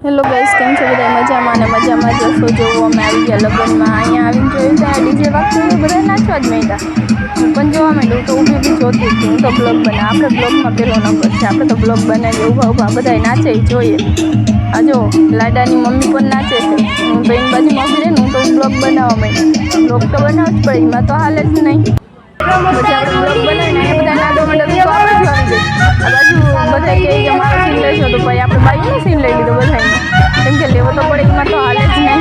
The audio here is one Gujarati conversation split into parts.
હેલો ગાઈસ, કેમ છો બધા? મજામાં અને મજામાં જશો. જોવો અમે આવી ગયા લગ્નમાં. અહીંયા આવીને જોયું ત્યાં ડીજે વાગતું હોય, બધા નાચવા જ માંડ્યા. હું પણ જોવા માંડ્યું તો ઊભી ઊભી જોતી હતી. હું તો બ્લોગ બનાવ, આપણે બ્લોગમાં પહેલો નંબર છે. આપણે તો બ્લોગ બનાવીએ, ઊભા બધા નાચે એ જોઈએ. આ જો લાડાની મમ્મી પણ નાચે છે. હું બેન બાજુમાં ઊભી રહીને હું તો બ્લોગ બનાવવા માંડી. બ્લોગ તો બનાવ જ પડે, એમાં તો હાલે જ નહીં. પછી આપણે બ્લોગ બનાવીને બધા નાદો મંડળ તો આપણે જ આવી ગઈ. આ બાજુ બધા કે મારો સીન લેશો તો ભાઈ આપણે બાઈકનો સીન લઈ લીધો બધાને, કેમ કે લેવો તો પડે, એમાં તો હાલે જ નહીં.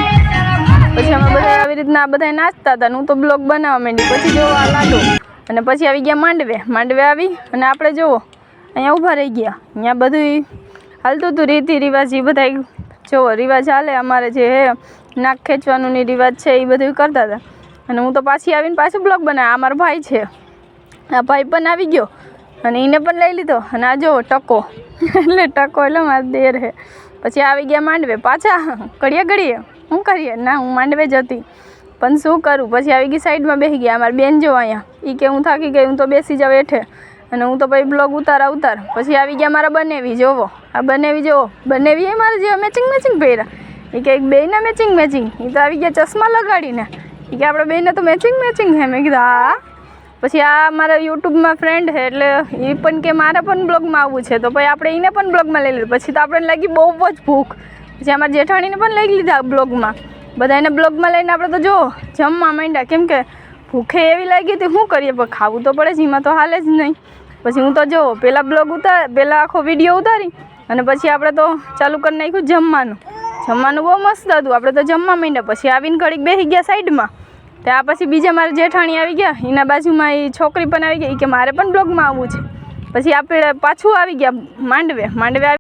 પછી અમે બધા આવી રીતના બધા નાચતા હતા. હું તો બ્લોગ બનાવવા માંડી. પછી જોવો આ લાડો અને પછી આવી ગયા માંડવે આવી અને આપણે જોવો અહીંયા ઊભા રહી ગયા. અહીંયા બધું હાલતું હતું, રીતિ રિવાજ એ બધા જોવો રિવાજ હાલે. અમારે જે હે નાક ખેંચવાનું ની રિવાજ છે એ બધું કરતા હતા. અને હું તો પાછી આવીને પાછું બ્લોગ બનાવ્યા. આ મારો ભાઈ છે, આ ભાઈ પણ આવી ગયો અને એને પણ લઈ લીધો. અને આ જો ટકો એટલે મારા દેર હે. પછી આવી ગયા માંડવે પાછા ઘડીએ શું કરીએ ના, હું માંડવે જ હતી પણ શું કરું. પછી આવી ગઈ સાઈડમાં બેસી ગયા. અમારી બેન જો અહીંયા એ કે હું થાકી ગઈ, હું તો બેસી જાઉં હેઠે. અને હું તો ભાઈ બ્લોગ ઉતાર. પછી આવી ગયા મારા બનેવી. જોવો આ બનેવી, જોવો બનેવી એ મારે જેવા મેચિંગ પહેર્યા. એ કે એક બેયના મેચિંગ એ તો આવી ગયા ચશ્મા લગાડીને. એ કે આપણે બેને તો મેચિંગ હે. મેં કીધું હા. પછી આ મારા યુટ્યુબમાં ફ્રેન્ડ છે એટલે એ પણ કે મારે પણ બ્લોગમાં આવવું છે, તો ભાઈ આપણે એને પણ બ્લોગમાં લઈ લીધું. પછી તો આપણને લાગી બહુ જ ભૂખ. પછી અમારા જેઠાણીને પણ લઈ લીધા બ્લોગમાં. બધાને બ્લોગમાં લઈને આપણે તો જો જમવા માંડ્યા, કેમ કે ભૂખે એવી લાગી હતી. શું કરીએ, પણ ખાવું તો પડે જ, એમાં તો હાલે જ નહીં. પછી હું તો જો પહેલાં આખો વિડીયો ઉતારી અને પછી આપણે તો ચાલુ કરી નાખ્યું જમવાનું બહુ મસ્ત હતું. આપણે તો જમવા માંડ્યા. પછી આવીને ઘડીક બેસી ગયા સાઈડમાં. ત્યાં પછી બીજા મારા જેઠાણી આવી ગયા, એના બાજુમાં એ છોકરી પણ આવી ગઈ કે મારે પણ બ્લોગમાં આવવું છે. પછી આપણે પાછું આવી ગયા માંડવે આવી